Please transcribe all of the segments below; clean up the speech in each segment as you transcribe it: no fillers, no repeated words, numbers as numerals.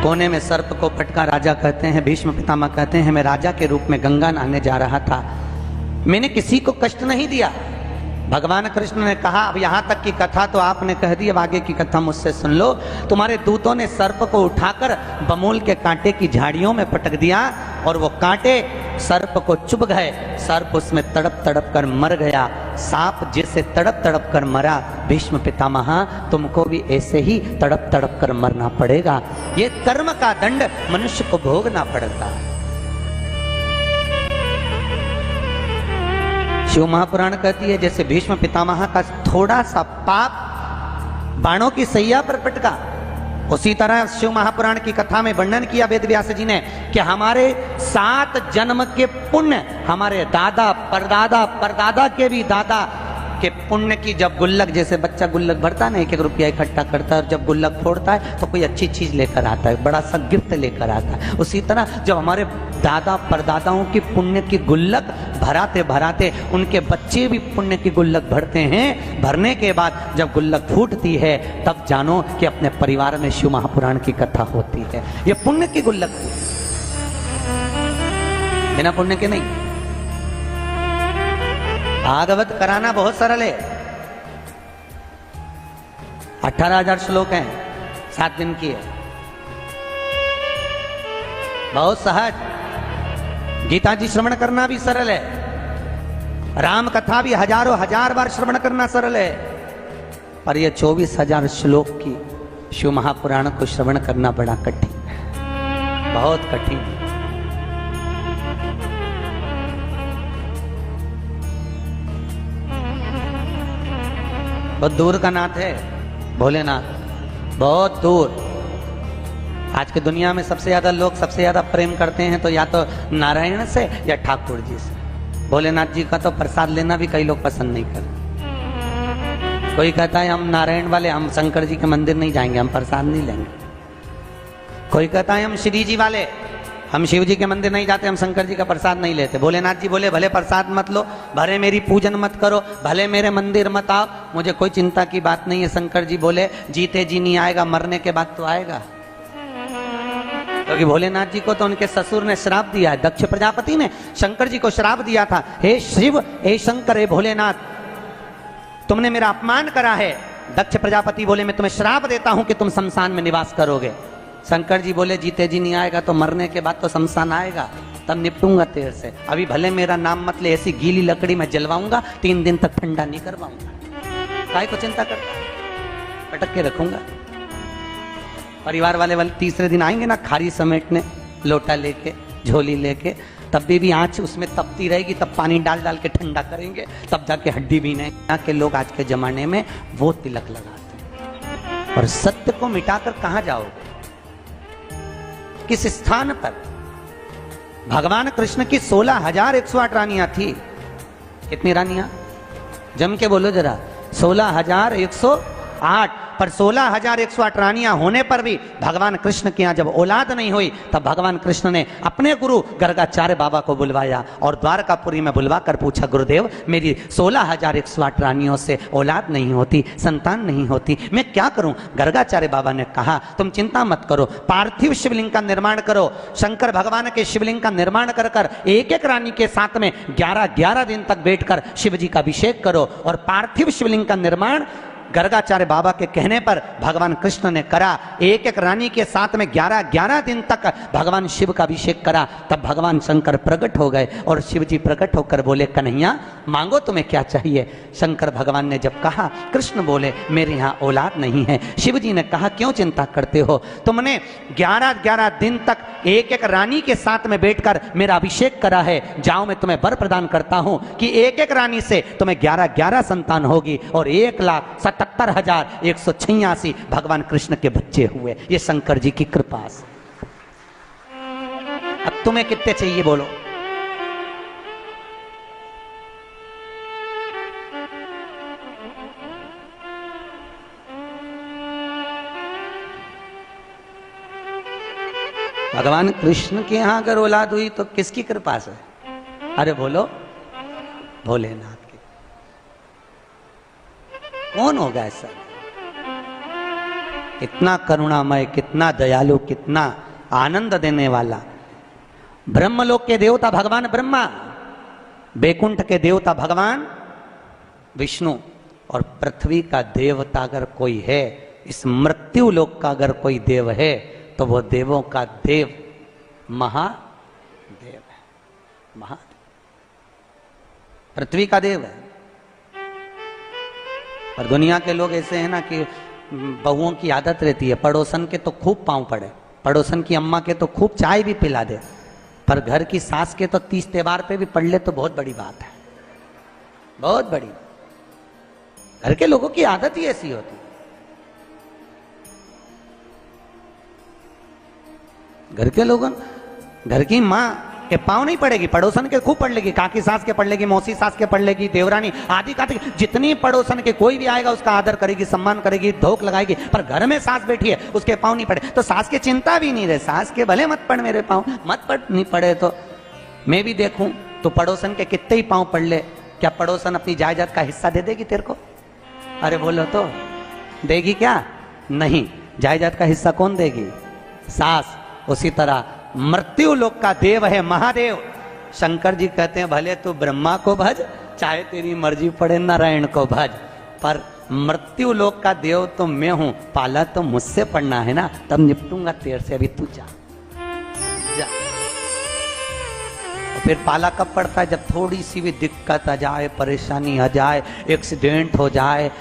कोने में सर्प को पटका। राजा कहते हैं, भीष्म पितामह कहते हैं, मैं राजा के रूप में गंगा नहाने जा रहा था, मैंने किसी को कष्ट नहीं दिया। भगवान कृष्ण ने कहा, अब यहां तक की कथा तो आपने कह दी, अब आगे की कथा मुझसे सुन लो। तुम्हारे दूतों ने सर्प को उठाकर बमूल के कांटे की झाड़ियों में पटक दिया और वो कांटे सर्प को चुभ गए। सर्प उसमें तड़प तड़प कर मर गया। सांप जैसे तड़प तड़प कर मरा, भीष्म पितामह तुमको भी ऐसे ही तड़प तड़प कर मरना पड़ेगा। ये कर्म का दंड मनुष्य को भोगना पड़ता है। शिव महापुराण कहती है, जैसे भीष्म पितामह का थोड़ा सा पाप बाणों की सैया पर पटका, उसी तरह शिव महापुराण की कथा में वर्णन किया वेद व्यास जी ने कि हमारे 7 जन्म के पुण्य, हमारे दादा परदादा परदादा के भी दादा के पुण्य की जब गुल्लक, जैसे बच्चा गुल्लक भरता है ना, 1-1 रुपया इकट्ठा करता है और जब गुल्लक फोड़ता है तो कोई अच्छी चीज लेकर आता है, बड़ा सा गिफ्ट लेकर आता है। उसी तरह जब हमारे दादा परदादाओं की पुण्य की गुल्लक भराते भराते उनके बच्चे भी पुण्य की गुल्लक भरते हैं, भरने के बाद जब गुल्लक फूटती है तब जानो कि अपने परिवार में शिव महापुराण की कथा होती है। ये पुण्य की गुल्लक, बिना पुण्य के नहीं। भागवत कराना बहुत सरल है। 18,000 श्लोक हैं, 7 दिन की है, बहुत सहज। गीता जी श्रवण करना भी सरल है, राम कथा भी हजारों हजार बार श्रवण करना सरल है, पर यह 24,000 श्लोक की शिव महापुराण को श्रवण करना बड़ा कठिन है, बहुत कठिन है। बहुत दूर का नाथ है भोलेनाथ, बहुत दूर। आज की दुनिया में सबसे ज्यादा लोग सबसे ज्यादा प्रेम करते हैं तो या तो नारायण से या ठाकुर जी से। भोलेनाथ जी का तो प्रसाद लेना भी कई लोग पसंद नहीं करते। कोई कहता है हम नारायण वाले, हम शंकर जी के मंदिर नहीं जाएंगे, हम प्रसाद नहीं लेंगे। कोई कहता है हम श्री जी वाले, हम शिव जी के मंदिर नहीं जाते, हम शंकर जी का प्रसाद नहीं लेते। भोलेनाथ जी बोले भले प्रसाद मत लो, भले मेरी पूजन मत करो, भले मेरे मंदिर मत आओ, मुझे कोई चिंता की बात नहीं है। शंकर जी बोले जीते जी नहीं आएगा, मरने के बाद तो आएगा। क्योंकि भोलेनाथ जी को तो उनके ससुर ने श्राप दिया है, दक्ष प्रजापति ने शंकर जी को श्राप दिया था, हे शिव, हे शंकर, हे भोलेनाथ, तुमने मेरा अपमान करा है। दक्ष प्रजापति बोले मैं तुम्हें श्राप देता हूं कि तुम शमशान में निवास करोगे। शंकर जी बोले जीते जी नहीं आएगा तो मरने के बाद तो शमशान आएगा, तब निपटूंगा तेरे से। अभी भले मेरा नाम मत ले, ऐसी गीली लकड़ी में जलवाऊंगा, 3 दिन तक ठंडा नहीं करवाऊंगा। काय को चिंता करता, पटक के रखूंगा। परिवार वाले तीसरे दिन आएंगे ना खारी समेटने, लोटा लेके, झोली लेके, तब भी आंच उसमें तपती रहेगी, तब पानी डाल डाल के ठंडा करेंगे, तब जाके हड्डी भी नहीं। यहाँ के लोग आज के जमाने में वो तिलक लगाते हैं। और सत्य को मिटाकर कहां जाओगे, किस स्थान पर? भगवान कृष्ण की 16,108 रानियां थी। कितनी रानियां? जम के बोलो जरा। 16,108। पर 16,108 रानियां होने पर भी भगवान कृष्ण के यहाँ जब औलाद नहीं हुई, तब भगवान कृष्ण ने अपने गुरु गर्गाचार्य बाबा को बुलवाया और द्वारकापुरी में बुलवा कर पूछा, गुरुदेव मेरी 16,108 रानियों से औलाद नहीं होती, संतान नहीं होती, मैं क्या करूं? गर्गाचार्य बाबा ने कहा तुम चिंता मत करो, पार्थिव शिवलिंग का निर्माण करो। शंकर भगवान के शिवलिंग का निर्माण कर कर एक एक रानी के साथ में 11-11 दिन तक बैठकर शिव जी का अभिषेक करो। और पार्थिव शिवलिंग का निर्माण गर्गाचार्य बाबा के कहने पर भगवान कृष्ण ने करा। एक एक रानी के साथ में 11-11 दिन तक भगवान शिव का अभिषेक करा। तब भगवान शंकर प्रकट हो गए और शिव जी प्रकट होकर बोले, कन्हैया मांगो तुम्हें क्या चाहिए? शंकर भगवान ने जब कहा, कृष्ण बोले मेरे यहाँ औलाद नहीं है। शिव जी ने कहा क्यों चिंता करते हो, तुमने 11-11 दिन तक एक एक रानी के साथ में बैठकर मेरा अभिषेक करा है, जाओ मैं तुम्हें वर प्रदान करता हूं कि एक एक रानी से तुम्हें 11-11 संतान होगी और 1,77,186 भगवान कृष्ण के बच्चे हुए। ये शंकर जी की कृपा से। अब तुम्हें कितने चाहिए बोलो? भगवान कृष्ण के यहां अगर औलाद हुई तो किसकी कृपा से? अरे बोलो, भोलेनाथ की। कौन होगा ऐसा? इतना करुणामय, कितना दयालु, कितना आनंद देने वाला। ब्रह्मलोक के देवता भगवान ब्रह्मा, बैकुंठ के देवता भगवान विष्णु, और पृथ्वी का देवता अगर कोई है, इस मृत्यु लोक का अगर कोई देव है, तो वो देवों का देव महादेव है। महादेव पृथ्वी का देव है। और दुनिया के लोग ऐसे हैं ना कि बहुओं की आदत रहती है, पड़ोसन के तो खूब पांव पड़े, पड़ोसन की अम्मा के तो खूब चाय भी पिला दे, पर घर की सास के तो 30 त्योहार पे भी पढ़ ले तो बहुत बड़ी बात है, बहुत बड़ी। घर के लोगों की आदत ही ऐसी होती है। घर के लोगों, घर की माँ के पांव नहीं पड़ेगी, पड़ोसन के खूब पढ़ लेगी, काकी सास के पढ़ लेगी, मौसी सास के पढ़ लेगी, देवरानी आदि का जितनी पड़ोसन के कोई भी आएगा उसका आदर करेगी, सम्मान करेगी, धोख लगाएगी। पर घर में सास बैठी है, उसके पांव नहीं पड़े तो सास की चिंता भी नहीं रहे, सास के भले मत पड़ मेरे पांव, मत पड़, नहीं पड़े तो मैं भी देखूं तो पड़ोसन के कितने ही पांव पड़ ले, क्या पड़ोसन अपनी जायदाद का हिस्सा दे देगी तेरे को? अरे बोलो तो देगी क्या? नहीं। जायदाद का हिस्सा कौन देगी? सास। उसी तरह मृत्यु लोक का देव है महादेव। शंकर जी कहते हैं भले तू ब्रह्मा को भज, चाहे तेरी मर्जी पड़े नारायण को भज, पर मृत्यु लोक का देव तो मैं हूं, पाला तो मुझसे पड़ना है ना, तब निपटूंगा तेरे से, अभी तू जा जा। फिर पाला कब पड़ता है? जब थोड़ी सी भी दिक्कत आ जाए, परेशानी आ जाए, एक्सीडेंट हो जाए,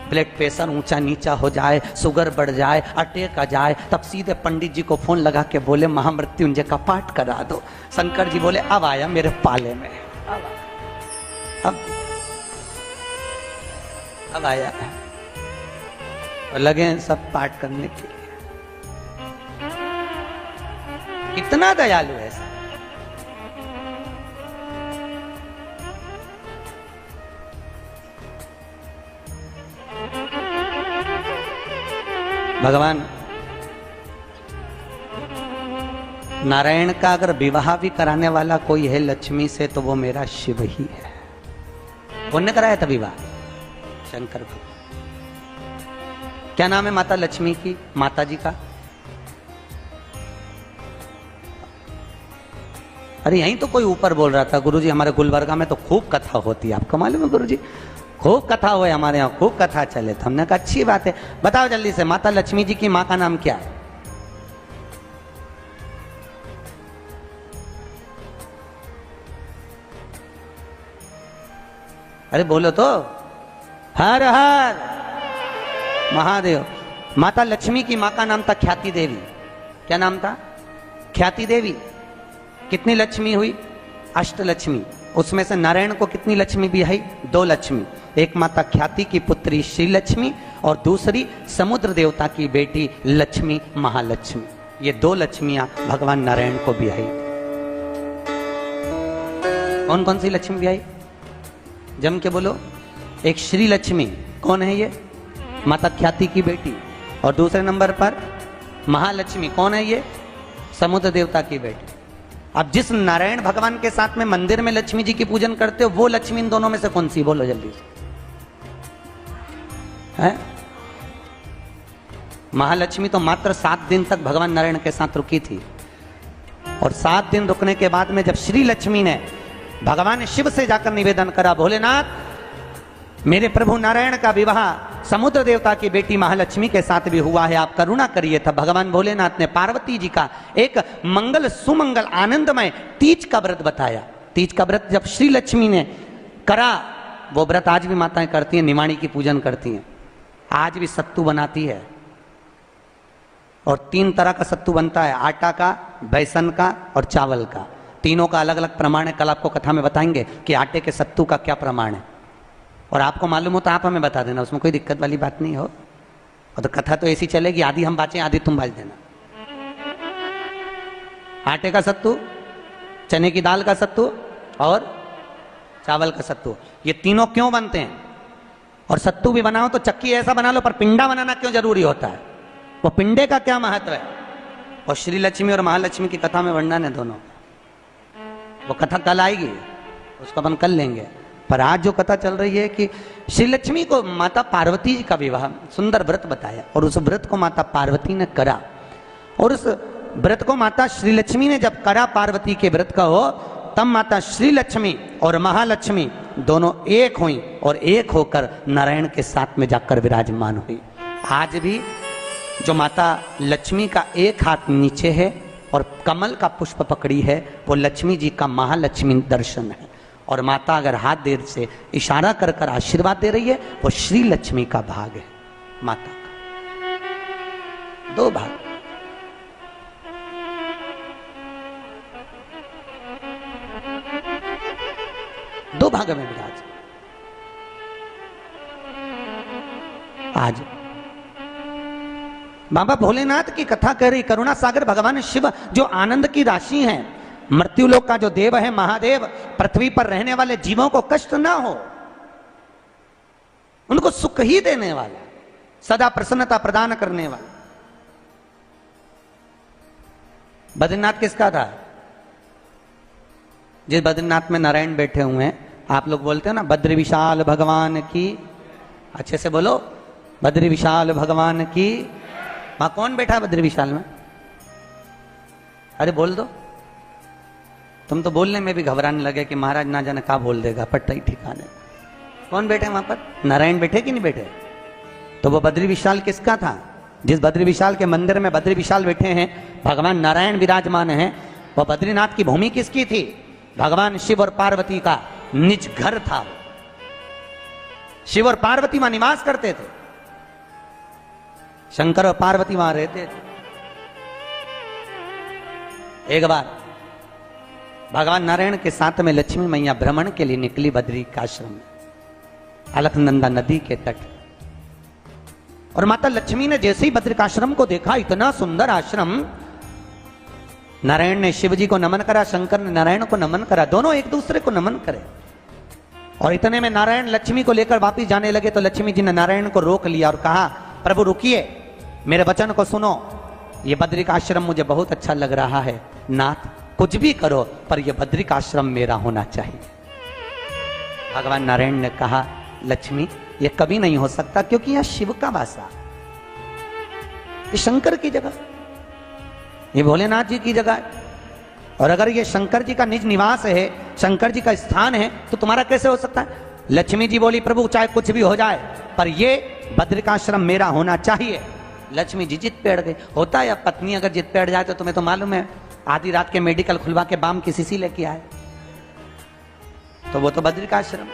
ब्लड प्रेशर ऊंचा नीचा हो जाए, शुगर बढ़ जाए, अटैक आ जाए, तब सीधे पंडित जी को फोन लगा के बोले महामृत्युंजय का पाठ करा दो। शंकर जी बोले अब आया मेरे पाले में, अब आया है, और लगे हैं सब पाठ करने के लिए। कितना दयालु है सब। भगवान नारायण का अगर विवाह भी कराने वाला कोई है लक्ष्मी से, तो वो मेरा शिव ही है। उन्होंने कराया था विवाह शंकर को। क्या नाम है माता लक्ष्मी की, माता जी का? अरे यहीं तो कोई ऊपर बोल रहा था गुरुजी हमारे गुलबर्गा में तो खूब कथा होती है, आपको मालूम है गुरुजी? खूब कथा हुए हमारे यहाँ, खूब कथा चले। तो हमने कहा अच्छी बात है, बताओ जल्दी से माता लक्ष्मी जी की माँ का नाम क्या है? अरे बोलो तो। हर हर महादेव। माता लक्ष्मी की माँ का नाम था ख्याति देवी। क्या नाम था? ख्याति देवी। कितनी लक्ष्मी हुई? अष्टलक्ष्मी। उसमें से नारायण को कितनी लक्ष्मी भी आई? 2 लक्ष्मी। एक माता ख्याति की पुत्री श्री लक्ष्मी और दूसरी समुद्र देवता की बेटी लक्ष्मी महालक्ष्मी। ये 2 लक्ष्मियां भगवान नारायण को भी आई। कौन कौन सी लक्ष्मी भी आई? जम के बोलो। एक श्री लक्ष्मी, कौन है ये? माता ख्याति की बेटी। और दूसरे नंबर पर महालक्ष्मी, कौन है ये? समुद्र देवता की बेटी। अब जिस नारायण भगवान के साथ में मंदिर में लक्ष्मी जी की पूजन करते हो, वो लक्ष्मी इन दोनों में से कौन सी? बोलो जल्दी से। है? महालक्ष्मी तो मात्र 7 दिन तक भगवान नारायण के साथ रुकी थी, और 7 दिन रुकने के बाद में जब श्री लक्ष्मी ने भगवान शिव से जाकर निवेदन करा, भोलेनाथ मेरे प्रभु नारायण का विवाह समुद्र देवता की बेटी महालक्ष्मी के साथ भी हुआ है, आप करुणा करिए। था भगवान भोलेनाथ ने पार्वती जी का एक मंगल सुमंगल आनंदमय तीज का व्रत बताया। तीज का व्रत जब श्री लक्ष्मी ने करा, वो व्रत आज भी माताएं करती हैं, निमाणी की पूजन करती हैं, आज भी सत्तू बनाती है। और 3 तरह का सत्तू बनता है, आटा का, बेसन का और चावल का। तीनों का अलग अलग प्रमाण है। कल आपको कथा में बताएंगे कि आटे के सत्तू का क्या प्रमाण है, और आपको मालूम हो तो आप हमें बता देना, उसमें कोई दिक्कत वाली बात नहीं हो। और तो कथा तो ऐसी चलेगी, आधी हम बाँचें आधी तुम बाज देना। आटे का सत्तू, चने की दाल का सत्तू और चावल का सत्तू, ये तीनों क्यों बनते हैं? और सत्तू भी बनाओ तो चक्की ऐसा बना लो, पर पिंडा बनाना क्यों जरूरी होता है? वो पिंडे का क्या महत्व है? और श्री लक्ष्मी और महालक्ष्मी की कथा में वर्णन है दोनों। वो कथा कल आएगी, उसको अपन कल लेंगे। पर आज जो कथा चल रही है कि श्री लक्ष्मी को माता पार्वती जी का विवाह, सुंदर व्रत बताया, और उस व्रत को माता पार्वती ने करा, और उस व्रत को माता श्री लक्ष्मी ने जब करा, पार्वती के व्रत का हो, तब माता श्री लक्ष्मी और महालक्ष्मी दोनों एक हुई और एक होकर नारायण के साथ में जाकर विराजमान हुई। आज भी जो माता लक्ष्मी का एक हाथ नीचे है और कमल का पुष्प पकड़ी है, वो लक्ष्मी जी का महालक्ष्मी दर्शन है। और माता अगर हाथ देर से इशारा कर कर आशीर्वाद दे रही है, वो श्री लक्ष्मी का भाग है। माता का दो भाग, दो भाग में विराज। आज बाबा भोलेनाथ की कथा कह रही, करुणा सागर भगवान शिव जो आनंद की राशि हैं, मृत्युलोक का जो देव है महादेव, पृथ्वी पर रहने वाले जीवों को कष्ट ना हो, उनको सुख ही देने वाला, सदा प्रसन्नता प्रदान करने वाला। बद्रीनाथ किसका था? जिस बद्रीनाथ में नारायण बैठे हुए हैं, आप लोग बोलते हो ना बद्री विशाल भगवान की, अच्छे से बोलो, बद्री विशाल भगवान की। वहां कौन बैठा है बद्री विशाल में? अरे बोल दो। तुम तो बोलने में भी घबराने लगे कि महाराज ना जाने क्या बोल देगा, पट्टा ही ठिकाने। कौन बैठे वहां पर? नारायण बैठे कि नहीं बैठे? तो वो बद्री विशाल किसका था? जिस बद्री विशाल के मंदिर में बद्री विशाल बैठे हैं, भगवान नारायण विराजमान हैं, वह बद्रीनाथ की भूमि किसकी थी? भगवान शिव और पार्वती का निज घर था। शिव और पार्वती वहां निवास करते थे, शंकर और पार्वती वहां रहते थे। एक बार भगवान नारायण के साथ में लक्ष्मी मैया भ्रमण के लिए निकली बद्री का आश्रम में, अलकनंदा नदी के तट। और माता लक्ष्मी ने जैसे ही बद्रिकाश्रम को देखा, इतना सुंदर आश्रम, नारायण ने शिव जी को नमन करा, शंकर ने नारायण को नमन करा, दोनों एक दूसरे को नमन करे। और इतने में नारायण लक्ष्मी को लेकर वापिस जाने लगे तो लक्ष्मी जी ने नारायण को रोक लिया और कहा, प्रभु रुकिए, मेरे वचन को सुनो, ये बद्रिक आश्रम मुझे बहुत अच्छा लग रहा है, नाथ कुछ भी करो पर यह बद्रिक आश्रम मेरा होना चाहिए। भगवान नारायण ने कहा, लक्ष्मी ये कभी नहीं हो सकता, क्योंकि यह शिव का वासा, ये शंकर की जगह, ये भोलेनाथ जी की जगह है। और अगर ये शंकर जी का निज निवास है, शंकर जी का स्थान है, तो तुम्हारा कैसे हो सकता है? लक्ष्मी जी बोली, प्रभु चाहे कुछ भी हो जाए पर ये बद्रिकाश्रम मेरा होना चाहिए। लक्ष्मी जी जिद पे अड़ गई। होता है, पत्नी अगर जिद पे अड़ जाए तो तुम्हें तो मालूम है, आधी रात के मेडिकल खुलवा के बाम की शीशी लेके आए, तो वो तो बद्रिकाश्रम।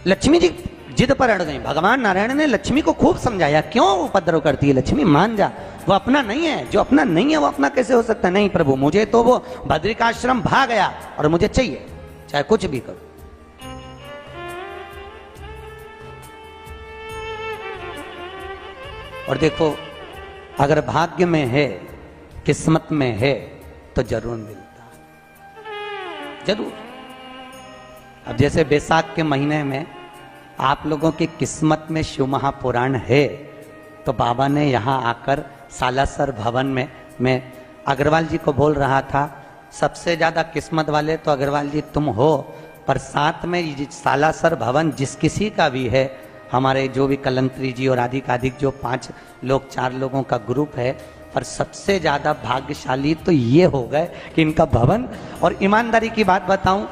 लक्ष्मी जी जिद पर अड़ गई। भगवान नारायण ने लक्ष्मी को खूब समझाया, क्यों उपद्रव करती है लक्ष्मी, मान जा, वो अपना नहीं है, जो अपना नहीं है वो अपना कैसे हो सकता है? नहीं प्रभु, मुझे तो वो बद्रिकाश्रम भाग गया और मुझे चाहिए, चाहे कुछ भी करो। और देखो, अगर भाग्य में है, किस्मत में है, तो जरूर मिलता, जरूर। अब जैसे बैसाख के महीने में आप लोगों की किस्मत में शिव महापुराण है, तो बाबा ने यहाँ आकर सालासर भवन में, मैं अग्रवाल जी को बोल रहा था, सबसे ज्यादा किस्मत वाले तो अग्रवाल जी तुम हो, पर साथ में सालासर भवन जिस किसी का भी है, हमारे जो भी कलंत्री जी और अधिक जो 5 लोग 4 लोगों का ग्रुप है, पर सबसे ज्यादा भाग्यशाली तो ये हो गए कि इनका भवन। और ईमानदारी की बात बताऊं,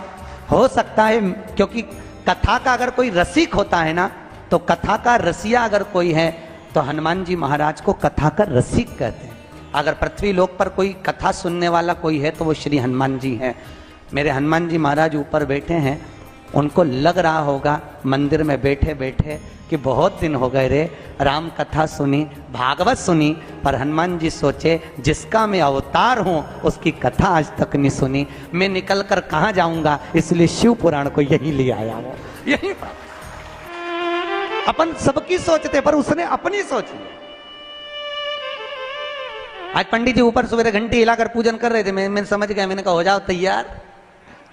हो सकता है, क्योंकि कथा का अगर कोई रसिक होता है ना, तो कथा का रसिया अगर कोई है तो हनुमान जी महाराज को कथा का रसिक कहते हैं। अगर पृथ्वी लोक पर कोई कथा सुनने वाला कोई है तो वो श्री हनुमान जी हैं। मेरे हनुमान जी महाराज ऊपर बैठे हैं, उनको लग रहा होगा मंदिर में बैठे बैठे कि बहुत दिन हो गए रे, राम कथा सुनी, भागवत सुनी, पर हनुमान जी सोचे जिसका मैं अवतार हूं उसकी कथा आज तक नहीं सुनी, मैं निकल कर कहां जाऊंगा, इसलिए शिव पुराण को यही ले आया हूं। यही अपन सबकी सोचते, पर उसने अपनी सोची। आज पंडित जी ऊपर सवेरे घंटी हिलाकर पूजन कर रहे थे, मैं समझ गया, मैंने कहा हो जाओ तैयार,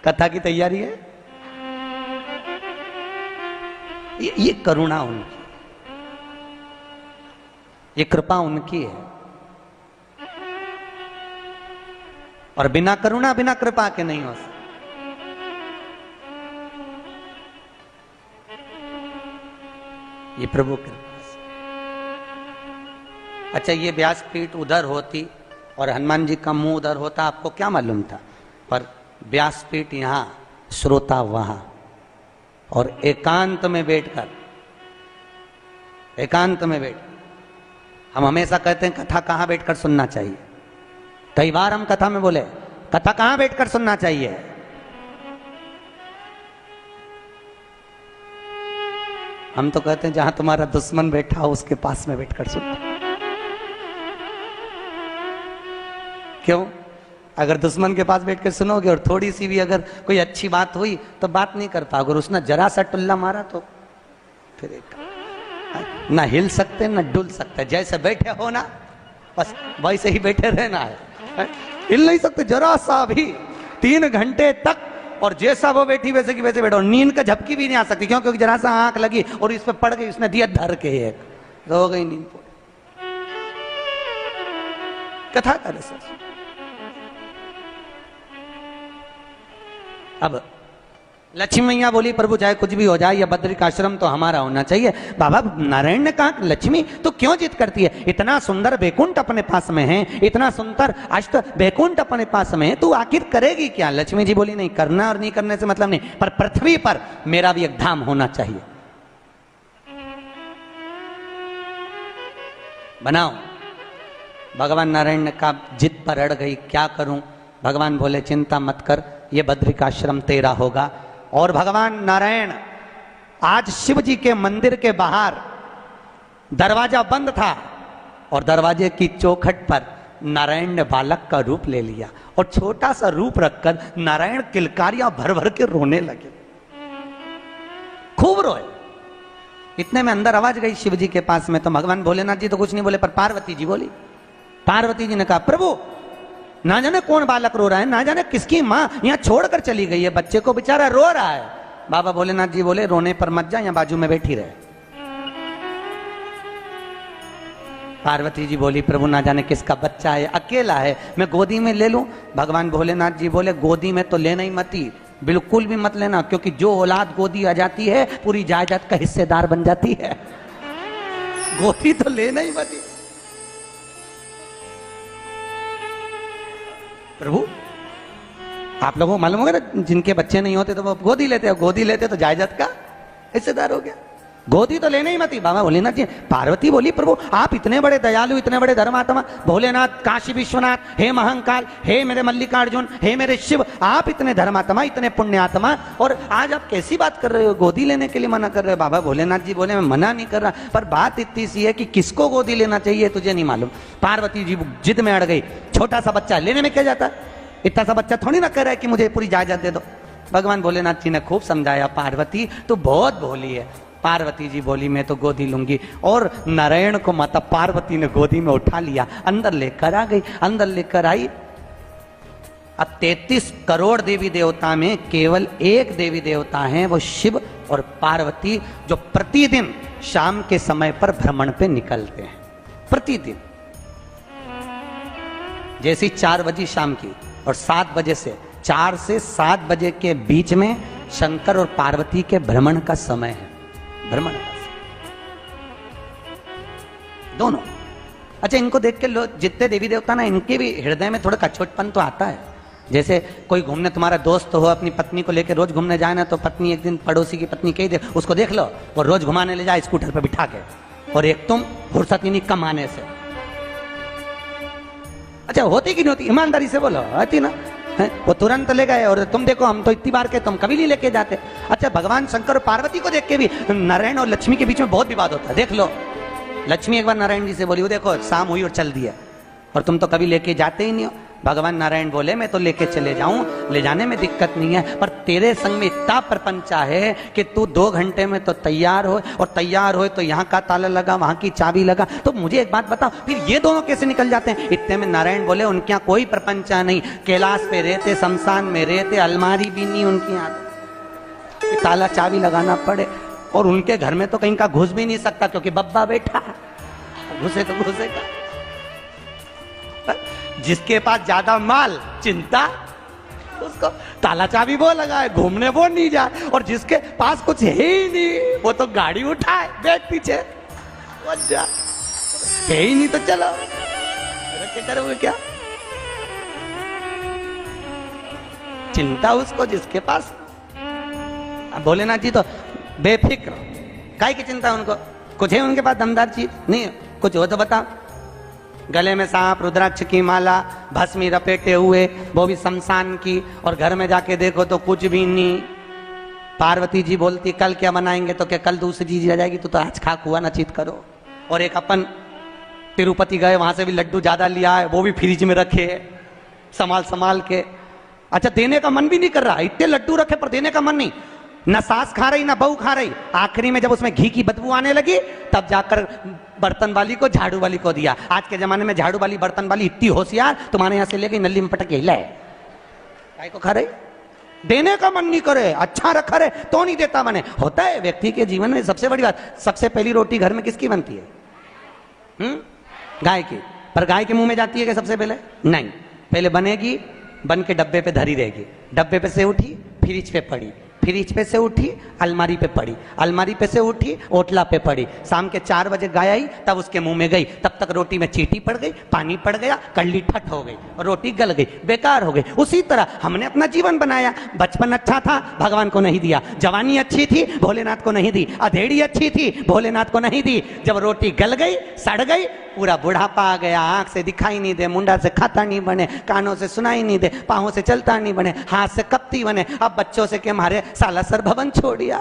कथा की तैयारी है। ये करुणा उनकी, ये कृपा उनकी है। और बिना करुणा बिना कृपा के नहीं हो सकता। ये प्रभु कृपा से। अच्छा, ये व्यासपीठ उधर होती और हनुमान जी का मुंह उधर होता, आपको क्या मालूम था? पर व्यासपीठ यहां, श्रोता वहां, और एकांत में बैठ, हम हमेशा कहते हैं कथा कहां बैठकर सुनना चाहिए। कई बार हम कथा में बोले कथा कहां बैठकर सुनना चाहिए? हम तो कहते हैं जहां तुम्हारा दुश्मन बैठा हो उसके पास में बैठकर सुनना। क्यों? अगर दुश्मन के पास बैठकर सुनोगे और थोड़ी सी भी अगर कोई अच्छी बात हुई तो बात नहीं कर पाओगे, उसने जरा सा टुल्ला मारा तो फिर ना हिल सकते ना डुल सकते, जैसे बैठे हो ना बस वैसे ही बैठे रहना है, हिल नहीं सकते जरा सा भी 3 घंटे तक, और जैसा वो बैठी वैसे की वैसे बैठो, नींद का झपकी भी नहीं आ सकती, क्योंकि जरा सा आंख लगी और इस पे पड़ गई, उसने दिया धर के एक, तो हो गई नींद। कथा करे सर। अब लक्ष्मी मैया बोली प्रभु चाहे कुछ भी हो जाए, या बद्रिकाश्रम तो हमारा होना चाहिए। बाबा नारायण ने कहा लक्ष्मी तो क्यों जिद करती है? इतना सुंदर बैकुंठ अपने पास में है, इतना सुंदर अष्ट बैकुंठ अपने पास में है, तू आखिर करेगी क्या? लक्ष्मी जी बोली नहीं, करना और नहीं करने से मतलब नहीं, पर पृथ्वी पर मेरा भी एक धाम होना चाहिए, बनाओ। भगवान नारायण ने कहा जिद पर अड़ गई, क्या करूं? भगवान बोले चिंता मत कर, ये बद्रिकाश्रम तेरा होगा। और भगवान नारायण आज शिव जी के मंदिर के बाहर दरवाजा बंद था, और दरवाजे की चौखट पर नारायण ने बालक का रूप ले लिया, और छोटा सा रूप रखकर नारायण किलकारियां भर भर के रोने लगे, खूब रोए। इतने में अंदर आवाज गई शिव जी के पास में, तो भगवान भोलेनाथ जी तो कुछ नहीं बोले, पर पार्वती जी बोली। पार्वती जी ने कहा प्रभु ना जाने कौन बालक रो रहा है, ना जाने किसकी माँ यहाँ छोड़कर चली गई है, बच्चे को बेचारा रो रहा है। बाबा भोलेनाथ जी बोले रोने पर मत जा, यहाँ बाजू में बैठी रहे। पार्वती जी बोली प्रभु ना जाने किसका बच्चा है, अकेला है, मैं गोदी में ले लूं? भगवान भोलेनाथ जी बोले गोदी में तो लेना ही मती, बिल्कुल भी मत लेना, क्योंकि जो औलाद गोदी आ जाती है पूरी जायदाद का हिस्सेदार बन जाती है, गोदी तो लेना ही मती। प्रभु आप लोगों को मालूम होगा ना, जिनके बच्चे नहीं होते तो वो गोदी लेते हैं, गोदी लेते तो जायदाद का हिस्सेदार हो गया, गोदी तो लेने ही मत। बाबा भोलेनाथ जी, पार्वती बोली प्रभु आप इतने बड़े दयालु, इतने बड़े धर्मात्मा, भोलेनाथ काशी विश्वनाथ, हे महंकाल, हे मेरे मल्लिकार्जुन, हे मेरे शिव, आप इतने धर्मात्मा, इतने पुण्यात्मा, और आज आप कैसी बात कर रहे हो, गोदी लेने के लिए मना कर रहे हो? बाबा भोलेनाथ जी बोले मैं मना नहीं कर रहा, पर बात इतनी सी है कि किसको गोदी लेना चाहिए तुझे नहीं मालूम। पार्वती जी जिद में अड़ गई, छोटा सा बच्चा लेने में क्या जाता, इतना सा बच्चा थोड़ी ना कह रहा है कि मुझे पूरी जायदाद दे दो। भगवान भोलेनाथ जी ने खूब समझाया, पार्वती तो बहुत भोली है। पार्वती जी बोली मैं तो गोदी लूंगी, और नारायण को माता पार्वती ने गोदी में उठा लिया, अंदर लेकर आ गई। अंदर लेकर आई, अब 33 करोड़ देवी देवता में केवल एक देवी देवता हैं, वो शिव और पार्वती, जो प्रतिदिन शाम के समय पर भ्रमण पे निकलते हैं। प्रतिदिन जैसी 4 बजे शाम की, और 7 बजे से 4 से 7 बजे के बीच में शंकर और पार्वती के भ्रमण का समय है, भ्रमण का दोनों। अच्छा, इनको देख के लोग जितने देवी देवता ना, इनके भी हृदय में थोड़ा कछोटपन तो आता है। जैसे कोई घूमने, तुम्हारा दोस्त हो, अपनी पत्नी को लेकर रोज घूमने जाए ना, तो पत्नी एक दिन पड़ोसी की पत्नी कही दे, उसको देख लो वो रोज घुमाने ले जाए स्कूटर पर बिठा के, और एक तुम फुर्सत ही नहीं कमाने से। अच्छा, होती कि नहीं होती? ईमानदारी से बोलो, आती ना है? वो तुरंत ले गए, और तुम देखो हम तो इतनी बार के, तुम कभी नहीं लेके जाते। अच्छा, भगवान शंकर और पार्वती को देख के भी नारायण और लक्ष्मी के बीच में बहुत विवाद होता है। देख लो, लक्ष्मी एक बार नारायण जी से बोली, वो देखो शाम हुई और चल दिया, और तुम तो कभी लेके जाते ही नहीं हो। भगवान नारायण बोले मैं तो लेके चले जाऊं, ले जाने में दिक्कत नहीं है, पर तेरे संग में इतना प्रपंचा है कि तू 2 घंटे में तो तैयार हो, और तैयार हो तो यहाँ का ताला लगा, वहां की चाबी लगा, तो मुझे एक बात बताओ फिर ये दोनों कैसे निकल जाते हैं? इतने में नारायण बोले उनके यहाँ कोई प्रपंचा नहीं, कैलाश पे रहते, शमशान में रहते, अलमारी भी नहीं उनकी यहाँ, ताला चाबी लगाना पड़े, और उनके घर में तो कहीं का घुस भी नहीं सकता, क्योंकि बब्बा बैठा, घुसे तो घुसेगा। जिसके पास ज्यादा माल चिंता उसको ताला चाबी वो लगाए, घूमने वो नहीं जाए, और जिसके पास कुछ है ही नहीं वो तो गाड़ी उठाए बैठ पीछे जा, है ही नहीं तो चलो, क्या करोगे क्या? चिंता उसको जिसके पास। भोलेनाथ जी तो बेफिक्र, काहे की चिंता उनको? कुछ है उनके पास दमदार चीज नहीं? कुछ हो तो बता। गले में सांप, रुद्राक्ष की माला, भस्मी रपेटे हुए, वो भी शमशान की, और घर में जाके देखो तो कुछ भी नहीं। पार्वती जी बोलती कल क्या बनाएंगे, तो क्या कल दूसरी चीज रह जाएगी, तो आज खा खुआ नचित करो। और एक अपन तिरुपति गए, वहां से भी लड्डू ज्यादा लिया है, वो भी फ्रिज में रखे संभाल संभाल के। अच्छा, देने का मन भी नहीं कर रहा, इतने लड्डू रखे पर देने का मन नहीं। न सास खा रही, न बहू खा रही। आखिरी में जब उसमें घी की बदबू आने लगी, तब जाकर बर्तन वाली को, झाड़ू वाली को दिया। आज के जमाने में झाड़ू वाली, बर्तन वाली इतनी होशियार, तुम्हारे यहां से लेके नली में पटक के हिलाए। काय को खा रही? देने का मन नहीं करे, अच्छा रखा रहे तो नहीं देता मने। होता है व्यक्ति के जीवन में। सबसे बड़ी बात, सबसे पहली रोटी घर में किसकी बनती है? गाय की। पर गाय के मुंह में जाती है कि सबसे पहले? नहीं, पहले बनेगी, बन के डब्बे पे धरी रहेगी, डब्बे पे से उठी, फ्रिज पे पड़ी, फ्रिज पे से उठी, अलमारी पे पड़ी, अलमारी पे से उठी, ओटला पे पड़ी। शाम के 4 बजे गाय आई, तब उसके मुंह में गई, तब तक रोटी में चींटी पड़ गई, पानी पड़ गया, कल्ली ठट हो गई, रोटी गल गई, बेकार हो गई। उसी तरह हमने अपना जीवन बनाया। बचपन अच्छा था, भगवान को नहीं दिया। जवानी अच्छी थी, भोलेनाथ को नहीं दी। अधेड़ी अच्छी थी, भोलेनाथ को नहीं दी। जब रोटी गल गई, सड़ गई, पूरा बुढ़ापा आ गया, आंख से दिखाई नहीं दे, मुंडा से खाता नहीं बने, कानों से सुनाई नहीं दे, पांवों से चलता नहीं बने, हाथ से कपती बने। अब बच्चों से के मारे सालासर भवन छोड़ दिया।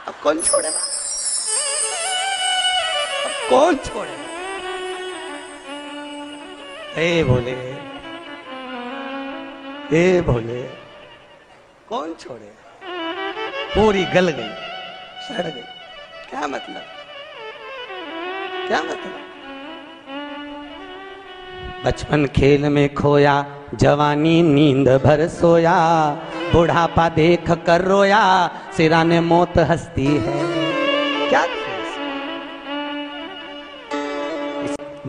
अब कौन छोड़ेगा? अब कौन छोड़ेगा? हे भोले, हे भोले, कौन छोड़ेगा? पूरी गल गई, सड़ गई। क्या मतलब? क्या मतलब? बचपन खेल में खोया, जवानी नींद भर सोया, बुढ़ापा देख कर रोया, सिराने मौत हंसती है। क्या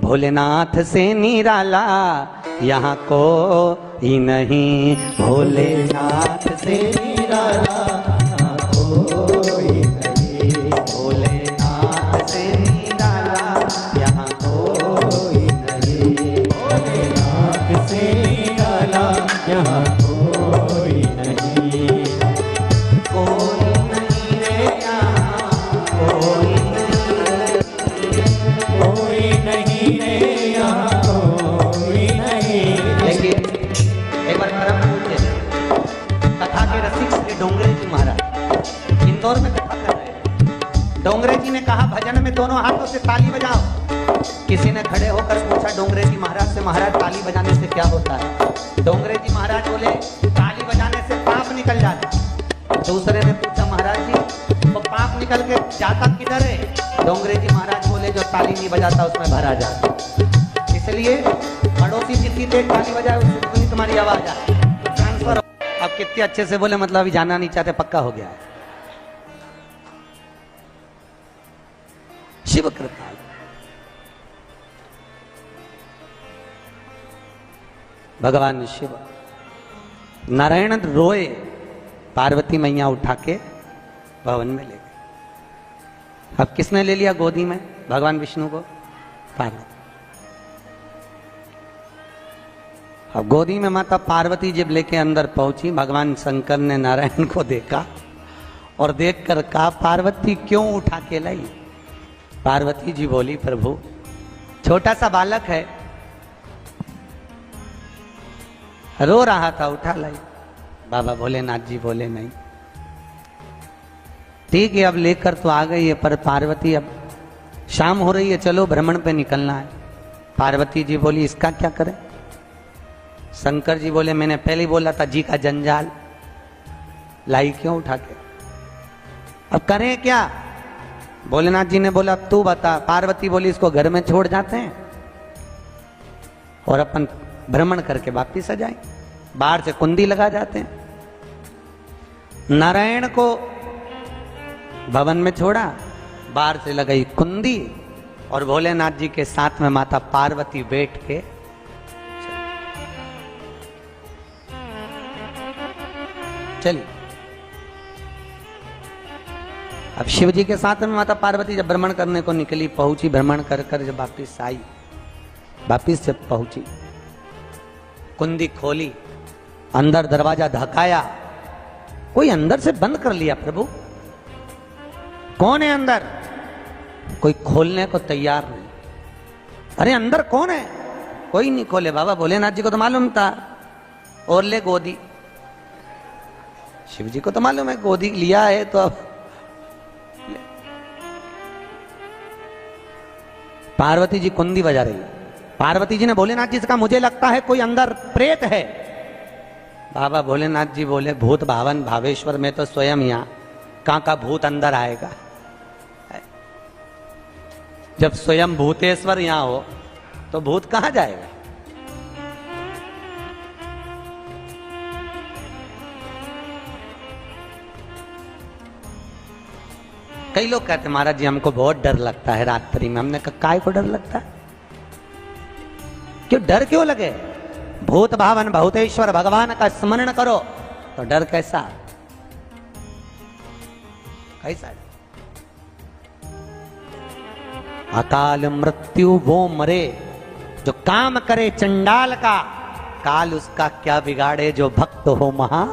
भोलेनाथ से निराला यहाँ कोई नहीं, भोलेनाथ से निराला यहाँ कोई नहीं, भोलेनाथ से निराला यहाँ कोई नहीं, भोलेनाथ से निराला यहाँ कोई नहीं, कोई नहीं रे यहाँ, कोई नहीं रे यहाँ, कोई नहीं। देखिए एक बार परम पूज्य कथा के रसिक श्री डोंगरे जी महाराज इंदौर में कथा कर रहे हैं। डोंगरे जी ने कहा भजन में दोनों हाथों से ताली बजाओ। किसी ने खड़े होकर पूछा डोंगरे जी महाराज से, महाराज ताली बजाने से क्या होता है? डोंगरे जी महाराज बोले ताली बजाने से पाप निकल जाता। दूसरे ने पूछा महाराज जी वो पाप निकल के जाता किधर है? डोंगरे जी महाराज बोले जो ताली नहीं बजाता उसमें भरा जाता। इसलिए पड़ोसी जितनी देर ताली बजाए उसमें तुम्हारी आवाज आए, ट्रांसफर हो। अब कितने अच्छे से बोले, मतलब अभी जाना नहीं चाहते, पक्का हो गया है। शिव कृपा। भगवान शिव, नारायण रोए, पार्वती मैया उठा के भवन में ले गए। अब किसने ले लिया गोदी में? भगवान विष्णु को, पार्वती। अब गोदी में माता पार्वती जब लेके अंदर पहुंची, भगवान शंकर ने नारायण को देखा और देखकर कहा पार्वती क्यों उठा के लाई? पार्वती जी बोली प्रभु छोटा सा बालक है, रो रहा था, उठा लाई। बाबा भोलेनाथ जी बोले नहीं, ठीक है अब लेकर तो आ गई है, पर पार्वती अब शाम हो रही है, चलो भ्रमण पे निकलना है। पार्वती जी बोली इसका क्या करें? शंकर जी बोले मैंने पहले ही बोला था जी का जंजाल, लाई क्यों उठा के? अब करें क्या? भोलेनाथ जी ने बोला अब तू बता। पार्वती बोली इसको घर में छोड़ जाते हैं और अपन भ्रमण करके वापिस आ जाएं, बाहर से कुंडी लगा जाते हैं। नारायण को भवन में छोड़ा, बाहर से लगाई कुंडी और भोलेनाथ जी के साथ में माता पार्वती बैठ के चलिए, अब शिव जी के साथ में माता पार्वती जब भ्रमण करने को निकली, पहुंची, भ्रमण कर कर जब वापिस आई, वापिस जब पहुंची, कुंडी खोली, अंदर दरवाजा धकाया, कोई अंदर से बंद कर लिया। प्रभु कौन है अंदर? कोई खोलने को तैयार नहीं। अरे अंदर कौन है? कोई नहीं खोले। बाबा भोलेनाथ जी को तो मालूम था, और ले गोदी। शिव जी को तो मालूम है गोदी लिया है तो अब पार्वती जी कुंडी बजा रही। पार्वती जी ने भोलेनाथ जी से कहा मुझे लगता है कोई अंदर प्रेत है। बाबा भोलेनाथ जी बोले भूत भावन भावेश्वर में तो स्वयं यहां, कहां का भूत अंदर आएगा? जब स्वयं भूतेश्वर यहां हो तो भूत कहां जाएगा? कई लोग कहते महाराज जी हमको बहुत डर लगता है रात्रि में। हमने कहा काय को डर लगता है? क्यों डर क्यों लगे? भूत भावन भूतेश्वर भगवान का स्मरण करो तो डर कैसा? कैसा? अकाल मृत्यु वो मरे जो काम करे चंडाल का, काल उसका क्या बिगाड़े जो भक्त हो महा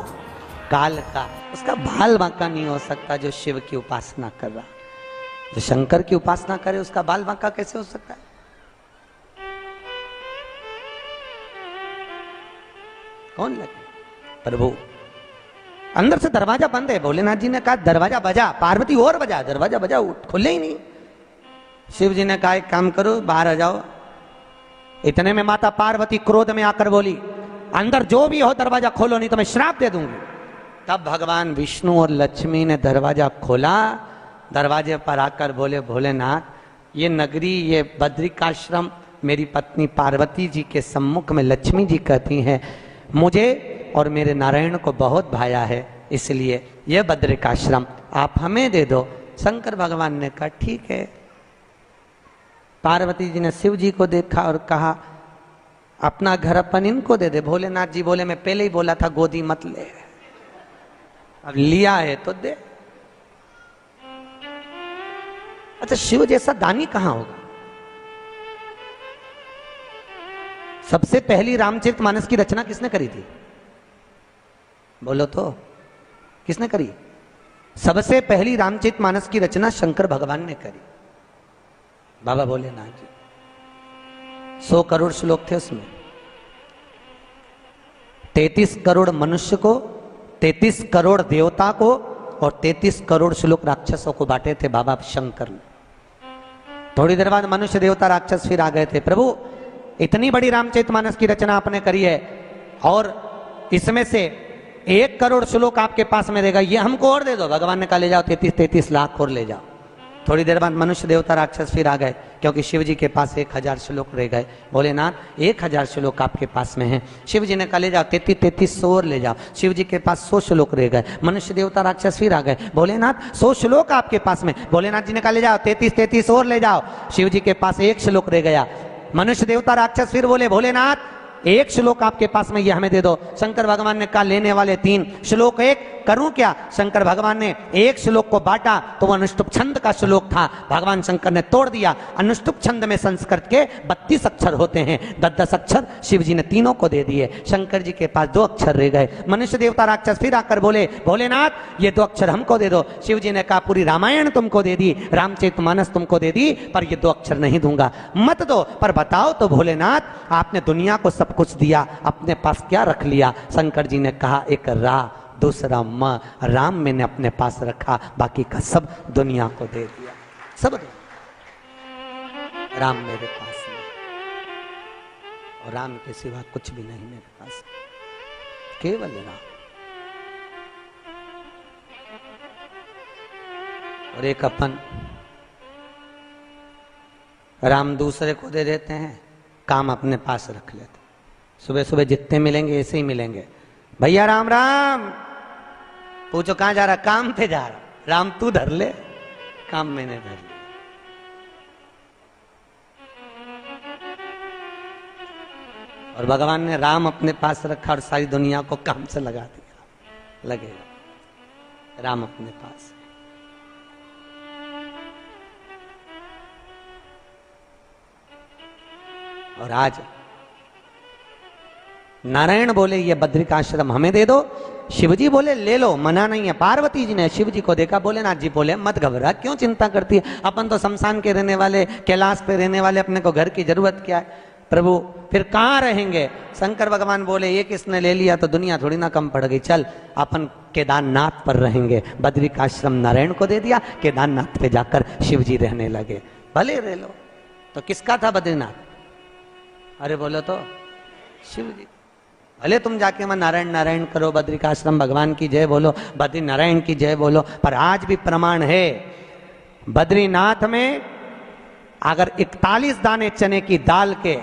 काल का। उसका बाल बांका नहीं हो सकता जो शिव की उपासना कर रहा। जो शंकर की उपासना करे उसका बाल बांका कैसे हो सकता है? कौन लगे? प्रभु अंदर से दरवाजा बंद है। भोलेनाथ जी ने कहा दरवाजा बजा। पार्वती और बजा, दरवाजा बजा, खुले ही नहीं। शिव जी ने कहा एक काम करो बाहर आ जाओ। इतने में माता पार्वती क्रोध में आकर बोली अंदर जो भी हो दरवाजा खोलो नहीं तो मैं श्राप दे दूंगी। तब भगवान विष्णु और लक्ष्मी ने दरवाजा खोला। दरवाजे पर आकर बोले भोलेनाथ ये नगरी, ये बद्रिकाश्रम मेरी पत्नी पार्वती जी के सम्मुख में लक्ष्मी जी कहती हैं मुझे और मेरे नारायण को बहुत भाया है, इसलिए यह बद्रिकाश्रम आप हमें दे दो। शंकर भगवान ने कहा ठीक है। पार्वती जी ने शिव जी को देखा और कहा अपना घर अपन इनको दे दे। भोलेनाथ जी बोले मैं पहले ही बोला था गोदी मत ले, अब लिया है तो दे। अच्छा शिव जैसा दानी कहां होगा? सबसे पहली रामचरितमानस की रचना किसने करी थी? बोलो तो किसने करी? सबसे पहली रामचरितमानस की रचना शंकर भगवान ने करी। बाबा भोलेनाथ जी 100 करोड़ श्लोक थे उसमें। 33 करोड़ मनुष्य को, 33 करोड़ देवता को और 33 करोड़ श्लोक राक्षसों को बांटे थे बाबा शंकर ने। थोड़ी देर बाद मनुष्य देवता राक्षस फिर आ गए थे। प्रभु इतनी बड़ी रामचरितमानस की रचना आपने करी है और इसमें से 1 करोड़ श्लोक आपके पास में रहेगा, ये हमको और दे दो। भगवान ने कहा ले जाओ 33 लाख और ले जाओ। थोड़ी देर बाद मनुष्य देवता राक्षस फिर आ गए क्योंकि शिव जी के पास 1000 श्लोक रह गए। भोलेनाथ 1000 श्लोक आपके पास में है। शिव जी ने कहा ले जाओ 33 और ले जाओ। शिव जी के पास 100 श्लोक रह गए। मनुष्य देवता राक्षस फिर आ गए। भोलेनाथ 100 श्लोक आपके पास में। भोलेनाथ जी ने कहा ले जाओ 33 और ले जाओ। शिव जी के पास 1 श्लोक रह गया। मनुष्य देवता राक्षस फिर बोले भोलेनाथ 1 श्लोक आपके पास में ये हमें दे दो। शंकर भगवान ने कहा लेने वाले 3 श्लोक 1 करूं क्या? शंकर भगवान ने 1 श्लोक को बांटा तो वह अनुष्टुप छंद का श्लोक था। भगवान शंकर ने तोड़ दिया। अनुष्टुप छंद में संस्कृत के 32 अक्षर होते हैं, 10 अक्षर शिव जी ने तीनों को दे दिए। शंकर जी के पास 2 अक्षर रह गए। मनुष्य देवता राक्षस फिर आकर बोले भोलेनाथ ये 2 अक्षर हमको दे दो। शिव जी ने कहा पूरी रामायण तुमको दे दी, रामचरितमानस तुमको दे दी, पर ये 2 अक्षर नहीं दूंगा। मत दो पर बताओ तो भोलेनाथ आपने दुनिया को सब कुछ दिया, अपने पास क्या रख लिया? शंकर जी ने कहा एक रा, दूसरा म, राम मैंने अपने पास रखा, बाकी का सब दुनिया को दे दिया। सब राम मेरे पास में और राम के सिवा कुछ भी नहीं मेरे पास, केवल राम। और एक अपन राम दूसरे को दे देते हैं, काम अपने पास रख लेते। सुबह सुबह जितने मिलेंगे ऐसे ही मिलेंगे। भैया राम राम, पूछो कहां जा रहा? काम पे जा रहा। राम तू धर ले, काम मैंने धर लिया। और भगवान ने राम अपने पास रखा और सारी दुनिया को काम से लगा दिया। लगेगा। राम अपने पास। और आज नारायण बोले ये बद्रिकाश्रम हमें दे दो, शिवजी बोले ले लो, मना नहीं है। पार्वती जी ने शिवजी को देखा, भोलेनाथ जी बोले मत घबरा, क्यों चिंता करती है, अपन तो शमशान के रहने वाले, कैलाश पे रहने वाले, अपने को घर की जरूरत क्या है। प्रभु फिर कहाँ रहेंगे? शंकर भगवान बोले ये किसने ले लिया तो दुनिया थोड़ी ना कम पड़ गई, चल अपन केदारनाथ पर रहेंगे। बद्रिकाश्रम नारायण को दे दिया, केदारनाथ पे जाकर शिवजी रहने लगे। भले रह लो। तो किसका था बद्रीनाथ? अरे बोलो तो शिवजी। भले तुम जाके वहां नारायण नारायण करो, बद्रिकाश्रम भगवान की जय बोलो, बद्री नारायण की जय बोलो, पर आज भी प्रमाण है बद्रीनाथ में अगर 41 दाने चने की दाल के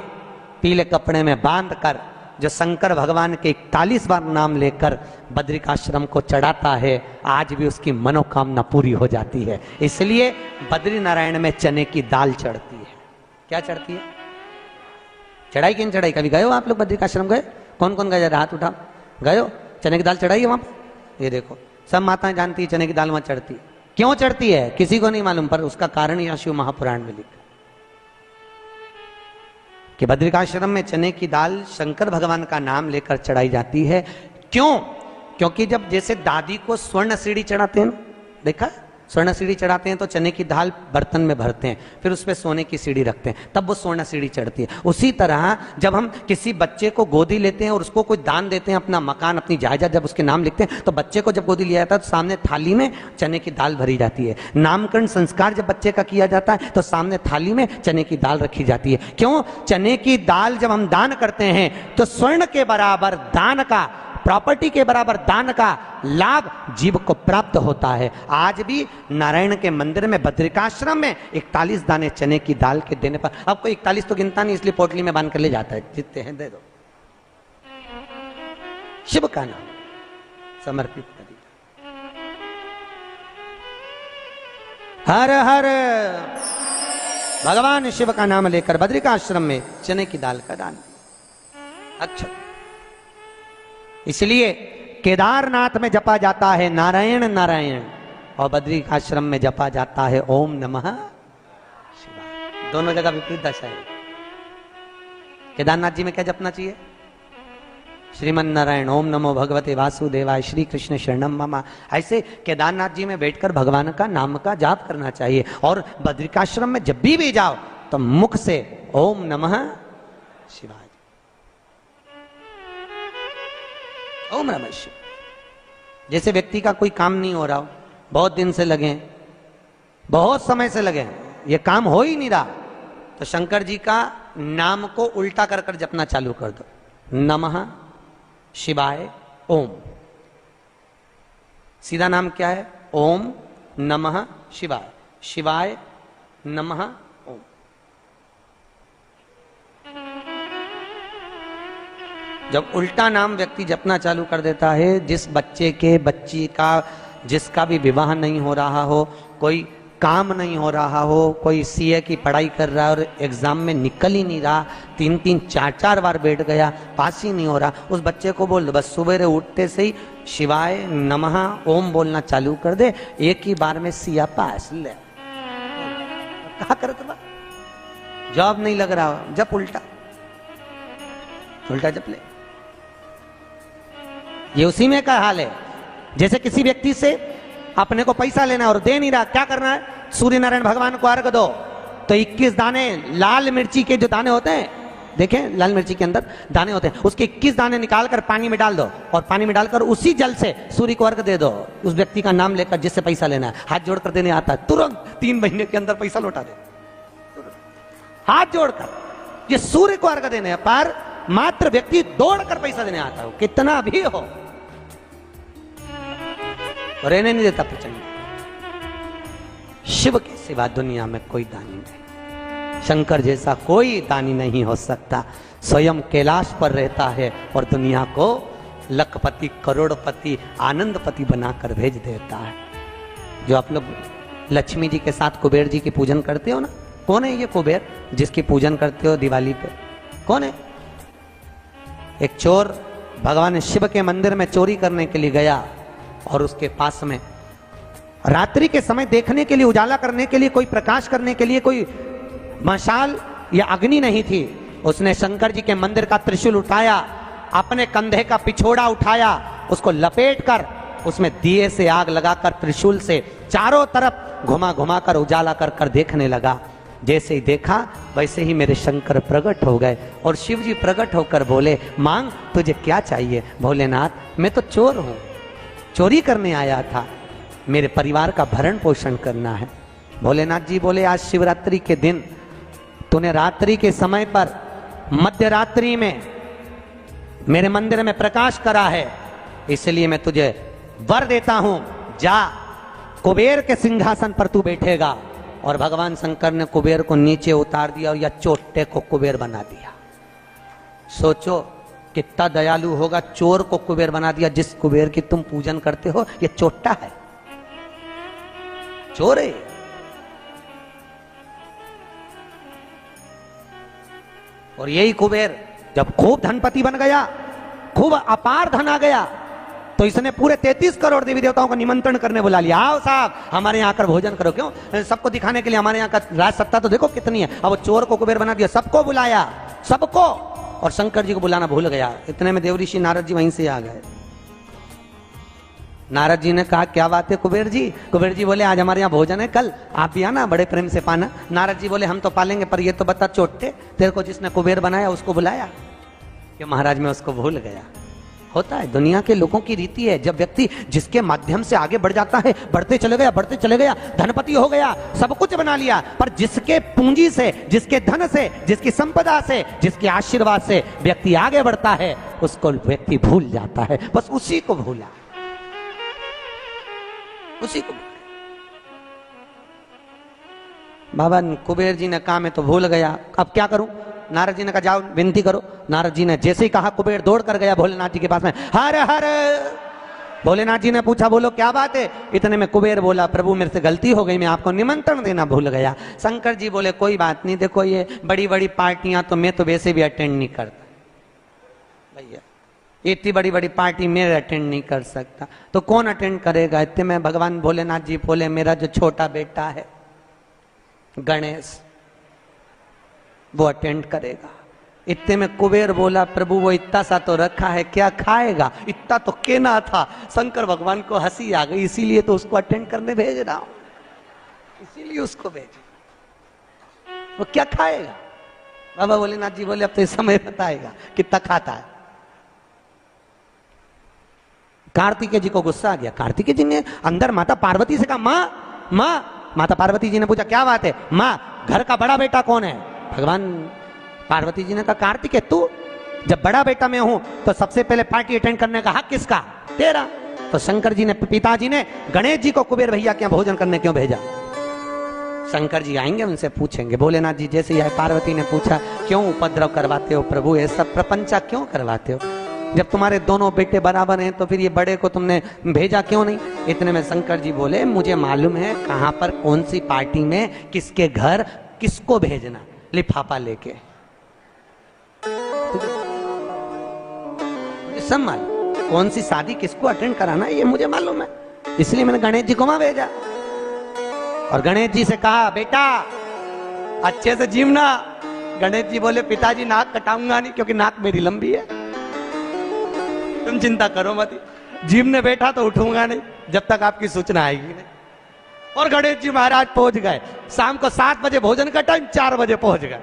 पीले कपड़े में बांधकर जो शंकर भगवान के 41 बार नाम लेकर बद्रिकाश्रम को चढ़ाता है, आज भी उसकी मनोकामना पूरी हो जाती है। इसलिए बद्री नारायण में चने की दाल चढ़ती है। क्या चढ़ती है? चढ़ाई कि नहीं चढ़ाई? कभी गए हो आप लोग बद्रिकाश्रम? गए? कौन कौन गए? हाथ उठाओ। गए हो? चने की दाल चढ़ाई है वहां पर? ये देखो सब माताएं जानती है चने की दाल वहां चढ़ती है। क्यों चढ़ती है किसी को नहीं मालूम, पर उसका कारण यह शिव महापुराण में लिखा कि बद्रिकाश्रम में चने की दाल शंकर भगवान का नाम लेकर चढ़ाई जाती है। क्यों? क्योंकि जब जैसे दादी को स्वर्ण सीढ़ी चढ़ाते हैं, देखा स्वर्ण सीढ़ी चढ़ाते हैं तो चने की दाल बर्तन में भरते हैं, फिर उस पर सोने की सीढ़ी रखते हैं, तब वो स्वर्ण सीढ़ी चढ़ती है। उसी तरह जब हम किसी बच्चे को गोदी लेते हैं और उसको कोई दान देते हैं, अपना मकान अपनी जायदाद जब उसके नाम लिखते हैं, तो बच्चे को जब गोदी लिया जाता है तो सामने थाली में चने की दाल भरी जाती है। नामकरण संस्कार जब बच्चे का किया जाता है तो सामने थाली में चने की दाल रखी जाती है। क्यों? चने की दाल जब हम दान करते हैं तो स्वर्ण के बराबर दान का, प्रॉपर्टी के बराबर दान का लाभ जीव को प्राप्त होता है। आज भी नारायण के मंदिर में बद्रिकाश्रम में 41 दाने चने की दाल के देने पर, अब कोई 41 तो गिनता नहीं इसलिए पोटली में बांध कर ले जाता है, जितने हैं दे दो, शिव का नाम समर्पित कर दिया। हर हर भगवान शिव का नाम लेकर बद्रिकाश्रम में चने की दाल का दान। अच्छा, इसलिए केदारनाथ में जपा जाता है नारायण नारायण और बद्रिकाश्रम में जपा जाता है ओम नमः शिवाय। दोनों जगह विपरीत दशा है। केदारनाथ जी में क्या जपना चाहिए? श्रीमन नारायण, ओम नमो भगवते वासुदेवाय, श्री कृष्ण शरणम मम। ऐसे केदारनाथ जी में बैठकर भगवान का नाम का जाप करना चाहिए। और बद्रिकाश्रम में जब भी जाओ तो मुख से ओम नमः शिवाय, ओम नमः शिवाय। जैसे व्यक्ति का कोई काम नहीं हो रहा हो, बहुत दिन से लगे, बहुत समय से लगे, ये काम हो ही नहीं रहा, तो शंकर जी का नाम को उल्टा कर कर जपना चालू कर दो। नमः शिवाय ओम। सीधा नाम क्या है? ओम नमः शिवाय, शिवाय नमः ओम। जब उल्टा नाम व्यक्ति जपना चालू कर देता है, जिस बच्चे के, बच्ची का, जिसका भी विवाह नहीं हो रहा हो, कोई काम नहीं हो रहा हो, कोई सीए की पढ़ाई कर रहा है और एग्जाम में निकल ही नहीं रहा, 3-3 4-4 बार बैठ गया, पास ही नहीं हो रहा, उस बच्चे को बोल दो बस सुबह उठते से ही शिवाय नमः ओम बोलना चालू कर दे, एक ही बार में सिया पास ले। कहा करत बा? जॉब नहीं लग रहा, जब उल्टा उल्टा जप ले। ये उसी में का हाल है। जैसे किसी व्यक्ति से अपने को पैसा लेना और दे नहीं रहा, क्या करना है? सूर्य नारायण भगवान को अर्घ दो। तो 21 दाने लाल मिर्ची के जो दाने होते हैं, देखें लाल मिर्ची के अंदर दाने होते हैं, उसके 21 दाने निकालकर पानी में डाल दो और पानी में डालकर उसी जल से सूर्य को अर्घ दे दो। उस व्यक्ति का नाम लेकर जिससे पैसा लेना है, हाथ जोड़कर देने आता है, तुरंत 3 महीने के अंदर पैसा लौटा दे, हाथ जोड़कर। ये सूर्य को अर्घ देने पर मात्र व्यक्ति दौड़कर पैसा देने आता है, कितना भी हो, रहने नहीं देता प्रचंड। शिव के सिवा दुनिया में कोई दानी नहीं, शंकर जैसा कोई दानी नहीं हो सकता। स्वयं कैलाश पर रहता है और दुनिया को लखपति, करोड़पति, आनंदपति बनाकर भेज देता है। जो आप लोग लक्ष्मी जी के साथ कुबेर जी की पूजन करते हो ना, कौन है ये कुबेर जिसकी पूजन करते हो दिवाली पे? कौन है? एक चोर भगवान शिव के मंदिर में चोरी करने के लिए गया और उसके पास में रात्रि के समय देखने के लिए, उजाला करने के लिए, कोई प्रकाश करने के लिए कोई मशाल या अग्नि नहीं थी। उसने शंकर जी के मंदिर का त्रिशूल उठाया, अपने कंधे का पिछोड़ा उठाया, उसको लपेट कर उसमें दिए से आग लगाकर त्रिशूल से चारों तरफ घुमा घुमा कर उजाला कर कर देखने लगा। जैसे ही देखा वैसे ही मेरे शंकर प्रकट हो गए और शिव जी प्रकट होकर बोले, मांग तुझे क्या चाहिए? भोलेनाथ मैं तो चोर हूं, चोरी करने आया था, मेरे परिवार का भरण पोषण करना है। भोलेनाथ जी बोले, आज शिवरात्रि के दिन तूने रात्रि के समय पर मध्य रात्रि में मेरे मंदिर में प्रकाश करा है, इसलिए मैं तुझे वर देता हूं, जा कुबेर के सिंहासन पर तू बैठेगा। और भगवान शंकर ने कुबेर को नीचे उतार दिया और या चोटे को कुबेर बना दिया। सोचो कितना दयालु होगा, चोर को कुबेर बना दिया। जिस कुबेर की तुम पूजन करते हो ये चोट्टा है, चोर है। और यही कुबेर जब खूब धनपति बन गया, खूब अपार धन आ गया, तो इसने पूरे 33 करोड़ देवी देवताओं का निमंत्रण करने बुला लिया। आओ साहब हमारे यहाँ आकर भोजन करो। क्यों? सबको दिखाने के लिए हमारे यहाँ का राज सत्ता तो देखो कितनी है। अब वो चोर को कुबेर बना दिया, सबको बुलाया, सबको। और शंकर जी को बुलाना भूल गया। इतने में देवऋषि नारद जी वहीं से आ गए। नारद जी ने कहा, क्या बात है कुबेर जी? कुबेर जी बोले, आज हमारे यहाँ भोजन है, कल आप भी आना, बड़े प्रेम से पाना। नारद जी बोले, हम तो पालेंगे, पर ये तो बता चोटे, तेरे को जिसने कुबेर बनाया उसको बुलाया? कि महाराज मैं उसको भूल गया। होता है, दुनिया के लोगों की रीति है। जब व्यक्ति जिसके माध्यम से आगे बढ़ जाता है, बढ़ते चले गया, धनपति हो गया, सब कुछ बना लिया, पर जिसके पूंजी से, जिसके धन से, जिसकी संपदा से, जिसके आशीर्वाद से व्यक्ति आगे बढ़ता है, उसको व्यक्ति भूल जाता है। बस उसी को भूला, उसी को। बाबा कुबेर जी ने कहा मैं तो भूल गया, अब क्या करूं? नारद जी ने कहा जाओ विनती करो। नारद जी ने जैसे ही कहा, कुबेर दौड़ कर गया भोलेनाथ जी के पास में, हर हर। भोलेनाथ जी ने पूछा, बोलो क्या बात है? इतने में कुबेर बोला, प्रभु मेरे से गलती हो गई, मैं आपको निमंत्रण देना भूल गया। शंकर जी बोले, कोई बात नहीं, देखो ये बड़ी बड़ी पार्टियां तो मैं तो वैसे भी अटेंड नहीं करता भैया, इतनी बड़ी बड़ी पार्टी मैं अटेंड नहीं कर सकता, तो कौन अटेंड करेगा? इतने में भगवान भोलेनाथ जी बोले, मेरा जो छोटा बेटा है गणेश, वो अटेंड करेगा। इतने में कुबेर बोला, प्रभु वो इतना सा तो रखा है, क्या खाएगा? इतना तो केना था। शंकर भगवान को हंसी आ गई, इसीलिए तो उसको अटेंड करने भेज रहा हूं, इसीलिए उसको भेज। वो क्या खाएगा? बाबा भोलेनाथ जी बोले, अब तो इस समय बताएगा कितना खाता है। कार्तिकेय जी को गुस्सा आ गया। कार्तिकेय जी ने अंदर माता पार्वती से कहा, माँ माँ। माता पार्वती जी ने पूछा, क्या बात है? माँ घर का बड़ा बेटा कौन है? भगवान पार्वती जी ने कहा, कार्तिकेय तू। जब बड़ा बेटा मैं हूं तो सबसे पहले पार्टी अटेंड करने का हक किसका? तेरा। तो शंकर जी ने, पिताजी ने गणेश जी को कुबेर भैया के यहाँ भोजन करने क्यों भेजा? शंकर जी आएंगे, उनसे पूछेंगे। भोलेनाथ जी जैसे ही आए, पार्वती ने पूछा, क्यों उपद्रव करवाते हो प्रभु, ये सब प्रपंचा क्यों करवाते हो? जब तुम्हारे दोनों बेटे बराबर हैं तो फिर ये बड़े को तुमने भेजा क्यों नहीं? इतने में शंकर जी बोले, मुझे मालूम है कहां पर कौन सी पार्टी में किसके घर किसको भेजना, लिफाफा लेके। मुझे सब मालूम, कौन सी शादी किसको अटेंड कराना ये मुझे मालूम है, इसलिए मैंने गणेश जी को वहां भेजा। और गणेश जी से कहा, बेटा अच्छे से जीवना। गणेश जी बोले, पिताजी नाक कटाऊंगा नहीं, क्योंकि नाक मेरी लंबी है, तुम चिंता करो मत, जीवने बैठा तो उठूंगा नहीं जब तक आपकी सूचना आएगी नहीं। और गणेश जी महाराज पहुंच गए। शाम को 7 बजे भोजन का टाइम, 4 बजे पहुंच गए।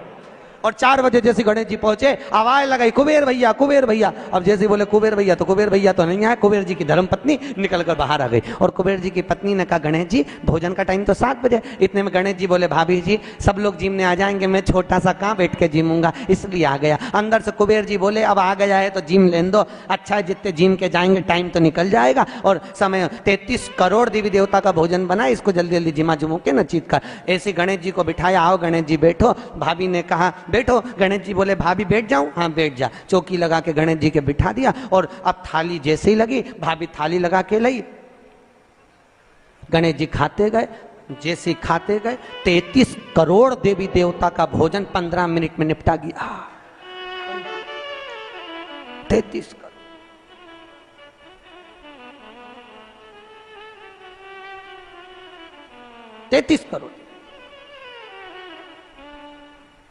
और 4 बजे जैसे गणेश जी पहुंचे, आवाज लगाई, कुबेर भैया कुबेर भैया। अब जैसे बोले कुबेर भैया, तो कुबेर भैया तो नहीं आए। कुबेर जी की धर्मपत्नी निकलकर बाहर आ गई। और कुबेर जी की पत्नी ने कहा, गणेश जी भोजन का टाइम तो 7 बजे। इतने में गणेश जी बोले, भाभी जी सब लोग जिमने आ जाएंगे, मैं छोटा सा कहाँ बैठ के जिमूंगा, इसलिए आ गया। अंदर से कुबेर जी बोले, अब आ गया है तो जिम लेने दो, अच्छा है जितने जिम के जाएंगे टाइम तो निकल जाएगा। और समय 33 करोड़ देवी देवता का भोजन बना, इसको जल्दी जल्दी जिमा जुमू के न चीत कर। ऐसे गणेश जी को बिठाया, आओ गणेश जी बैठो। भाभी ने कहा बैठो। गणेश जी बोले, भाभी बैठ जाऊं? हाँ बैठ जा। चौकी लगा के गणेश जी के बिठा दिया। और अब थाली जैसे ही लगी, भाभी थाली लगा के लाई, गणेश जी खाते गए। जैसे ही खाते गए, 33 करोड़ देवी देवता का भोजन 15 मिनट में निपटा गया। 33 करोड़। 33 करोड़।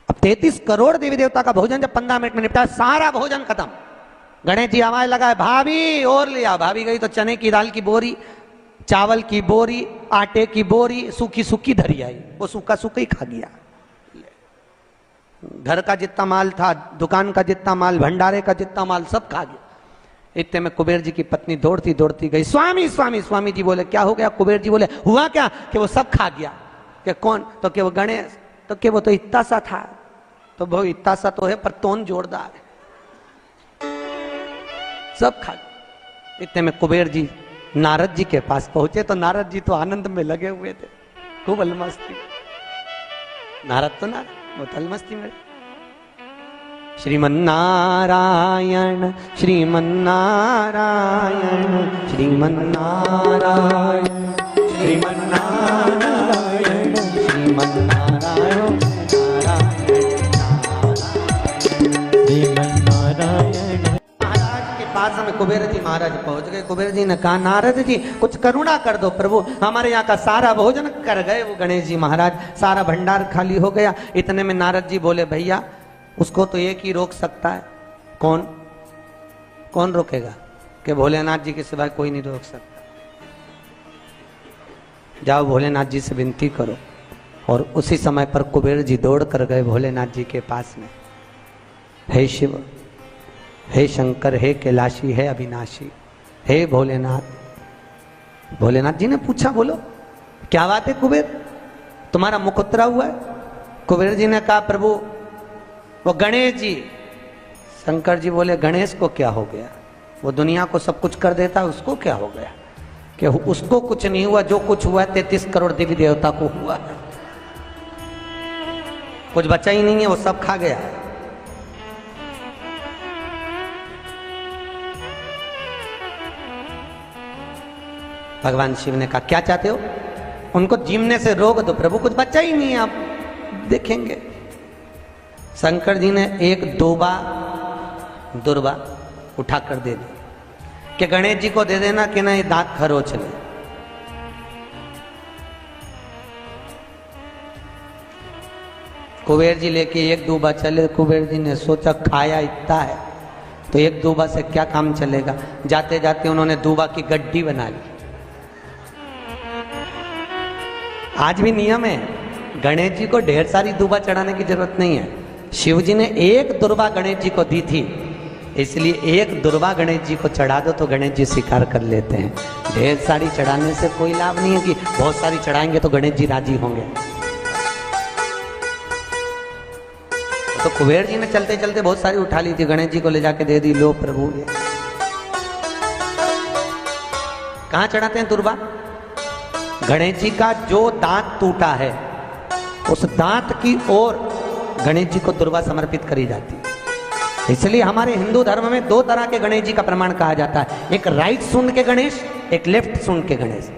अब 33 करोड़ देवी देवता का भोजन जब 15 मिनट में निपटा, सारा भोजन खत्म। गणेश जी आवाज लगाए, भाभी और लिया। भाभी गई तो चने की दाल की बोरी, चावल की बोरी, आटे की बोरी, सूखी सूखी धरी आई। वो सूखा सूखा ही खा गया। घर का जितना माल था, दुकान का जितना माल, भंडारे का जितना माल, सब खा गया। इतने में कुबेर जी की पत्नी दौड़ती दौड़ती गई, स्वामी स्वामी। स्वामी जी बोले, क्या हो गया? कुबेर जी बोले, हुआ क्या कि वो सब खा गया। कि कौन? तो कि वो गणेश। तो कि वो तो इतना सा था। तो वो इतना सा तो है पर तोन जोरदार है, सब खा गया। इतने में कुबेर जी नारद जी के पास पहुंचे तो नारद जी तो आनंद में लगे हुए थे, खूब अलमस्ती। नारद तो नारद, वो तो अलमस्ती में। श्रीमन्नारायण श्रीमन्नारायण श्रीमन्नारायण श्रीमन्नारायण श्रीमन्नारायण श्रीमन्नारायण। महाराज के पास में कुबेर जी महाराज पहुंच गए। कुबेर जी ने कहा, नारद जी कुछ करुणा कर दो प्रभु, हमारे यहाँ का सारा भोजन कर गए वो गणेश जी महाराज, सारा भंडार खाली हो गया। इतने में नारद जी बोले, भैया उसको तो एक ही रोक सकता है। कौन? कौन रोकेगा? कि भोलेनाथ जी के सिवाय कोई नहीं रोक सकता। जाओ भोलेनाथ जी से विनती करो। और उसी समय पर कुबेर जी दौड़ कर गए भोलेनाथ जी के पास में। हे शिव, हे शंकर, हे कैलाशी, हे अविनाशी, हे भोलेनाथ। भोलेनाथ जी ने पूछा, बोलो क्या बात है कुबेर, तुम्हारा मुख उतरा हुआ है? कुबेर जी ने कहा, प्रभु वो गणेश जी। शंकर जी बोले, गणेश को क्या हो गया? वो दुनिया को सब कुछ कर देता, उसको क्या हो गया? कि उसको कुछ नहीं हुआ, जो कुछ हुआ 33 करोड़ देवी देवता को हुआ, कुछ बचा ही नहीं है, वो सब खा गया। भगवान शिव ने कहा, क्या चाहते हो? उनको जीवने से रोक दो प्रभु, कुछ बचा ही नहीं है, आप देखेंगे। शंकर जी ने एक दुर्बा उठाकर दे दी कि गणेश जी को दे देना कि ना ये दांत खरोच ले। कुबेर जी लेके एक दूबा चले। कुबेर जी ने सोचा खाया इतना है तो एक दूबा से क्या काम चलेगा। जाते जाते उन्होंने दूबा की गड्डी बना ली। आज भी नियम है, गणेश जी को ढेर सारी दूबा चढ़ाने की जरूरत नहीं है। शिव जी ने एक दुर्बा गणेश जी को दी थी, इसलिए एक दुर्बा गणेश जी को चढ़ा दो तो गणेश जी स्वीकार कर लेते हैं। ढेर सारी चढ़ाने से कोई लाभ नहीं है कि बहुत सारी चढ़ाएंगे तो गणेश जी राजी होंगे। तो कुबेर जी ने चलते चलते बहुत सारी उठा ली थी, गणेश जी को ले जाके दे दी। लो प्रभु, ये कहां चढ़ाते हैं दुर्बा? गणेश जी का जो दांत टूटा है उस दांत की ओर गणेश जी को दुर्बा समर्पित करी जाती है। इसलिए हमारे हिंदू धर्म में दो तरह के गणेश जी का प्रमाण कहा जाता है, एक राइट सूंड के गणेश, एक लेफ्ट सूंड के गणेश।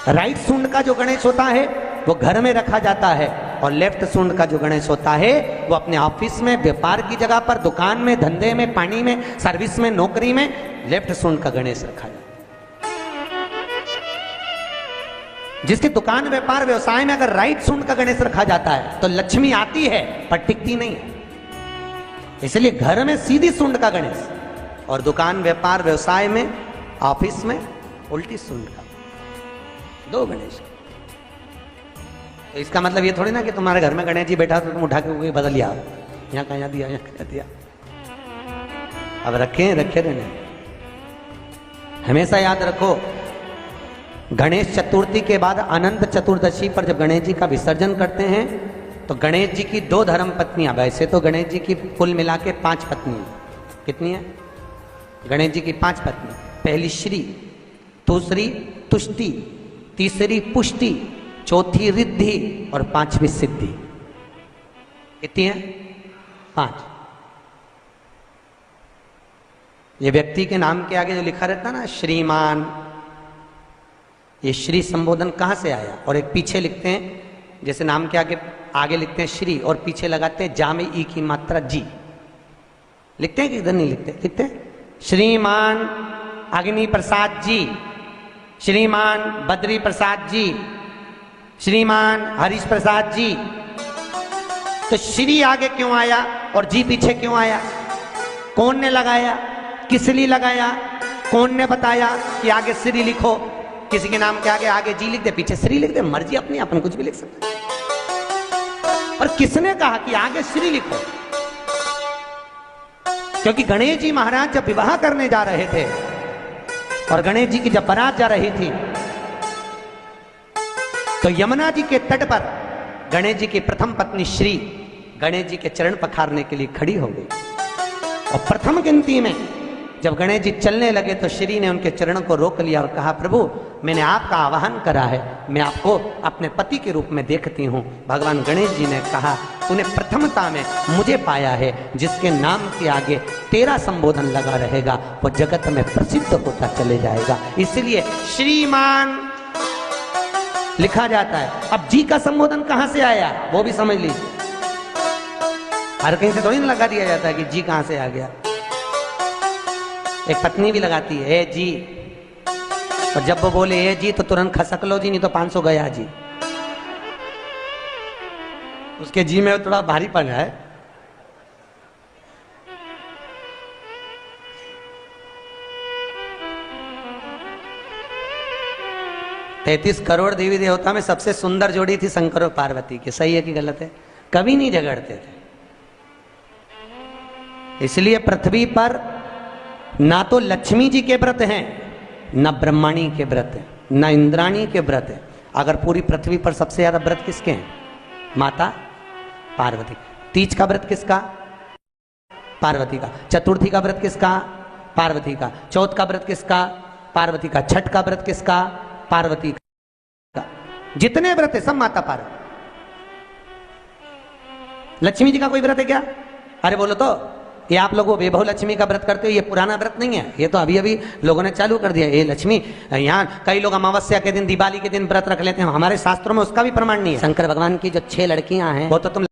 राइट सूंड का जो गणेश होता है वो घर में रखा जाता है, और लेफ्ट सूंड का जो गणेश होता है वो अपने ऑफिस में, व्यापार की जगह पर, दुकान में, धंधे में, पानी में, सर्विस में, नौकरी में लेफ्ट सूंड का गणेश रखा जाता है। जिसकी दुकान, व्यापार, व्यवसाय में अगर राइट सूंड का गणेश रखा जाता है तो लक्ष्मी आती है पर टिकती नहीं है। इसलिए घर में सीधी सूंड का गणेश, और दुकान, व्यापार, व्यवसाय में, ऑफिस में उल्टी सूंड का, दो गणेश। तो इसका मतलब ये थोड़ी ना कि तुम्हारे घर में गणेश जी बैठा तो तुम उठा के बदल लिया, यहाँ कहाँ दिया, यहाँ कहाँ दिया। अब रखे रहने। हमेशा याद रखो, गणेश चतुर्थी के बाद अनंत चतुर्दशी पर जब गणेश जी का विसर्जन करते हैं तो गणेश जी की 2 धर्म पत्नियां, वैसे तो गणेश जी की कुल मिला के 5 पत्नी, कितनी है? गणेश जी की 5 पत्नी। पहली श्री, दूसरी तुष्टि, तीसरी पुष्टि, चौथी रिद्धि और 5वीं सिद्धि। कितनी है? 5। ये व्यक्ति के नाम के आगे जो लिखा रहता है ना, श्रीमान, ये श्री संबोधन कहां से आया? और एक पीछे लिखते हैं, जैसे नाम के आगे लिखते हैं श्री और पीछे लगाते हैं जा में ई की मात्रा जी। लिखते हैं कि इधर नहीं लिखते? लिखते हैं श्रीमान अग्नि प्रसाद जी, श्रीमान बद्री प्रसाद जी, श्रीमान हरीश प्रसाद जी, तो श्री आगे क्यों आया और जी पीछे क्यों आया? कौन ने लगाया, किस लिए लगाया, कौन ने बताया कि आगे श्री लिखो? किसी के नाम के आगे जी लिख दे, पीछे श्री लिख दे, मर्जी अपनी, अपन कुछ भी लिख सकते। और किसने कहा कि आगे श्री लिखो? क्योंकि गणेश जी महाराज जब विवाह करने जा रहे थे और गणेश जी की जब बारात जा रही थी, तो यमुना जी के तट पर गणेश जी की प्रथम पत्नी श्री गणेश जी के चरण पखारने के लिए खड़ी हो गई। और प्रथम गिनती में जब गणेश जी चलने लगे तो श्री ने उनके चरणों को रोक लिया और कहा, प्रभु मैंने आपका आवाहन करा है, मैं आपको अपने पति के रूप में देखती हूँ। भगवान गणेश जी ने कहा, तूने प्रथमता में मुझे पाया है, जिसके नाम के आगे तेरा संबोधन लगा रहेगा वो जगत में प्रसिद्ध होता चले जाएगा। इसलिए श्रीमान लिखा जाता है। अब जी का संबोधन कहां से आया वो भी समझ लीजिए। हर कहीं से थोड़ी ना लगा दिया जाता है कि जी कहां से आ गया। एक पत्नी भी लगाती है ए जी, और जब वो बोले ए जी तो तुरंत खसक लो जी, नहीं तो 500 गया जी। उसके जी में थोड़ा भारीपन है। तैतीस करोड़ देवी देवता में सबसे सुंदर जोड़ी थी शंकर और पार्वती की। सही है कि गलत है? कभी नहीं झगड़ते थे। इसलिए पृथ्वी पर ना तो लक्ष्मी जी के व्रत हैं, ना ब्रह्माणी के व्रत हैं, ना इंद्राणी के व्रत हैं। अगर पूरी पृथ्वी पर सबसे ज्यादा व्रत किसके हैं? माता पार्वती। तीज का व्रत किसका? पार्वती का। चतुर्थी का व्रत किसका? पार्वती का। चौथ का व्रत किसका? पार्वती का। छठ का व्रत किसका? पार्वती का। जितने व्रत है सब माता पार्वती। लक्ष्मी जी का कोई व्रत है क्या? अरे बोलो तो, ये आप लोग वो वैभव लक्ष्मी का व्रत करते हो, ये पुराना व्रत नहीं है, ये तो अभी अभी लोगों ने चालू कर दिया। ये लक्ष्मी, यहाँ कई लोग अमावस्या के दिन, दिवाली के दिन व्रत रख लेते हैं, हमारे शास्त्रों में उसका भी प्रमाण नहीं है। शंकर भगवान की जो 6 लड़कियां हैं वो तो तुम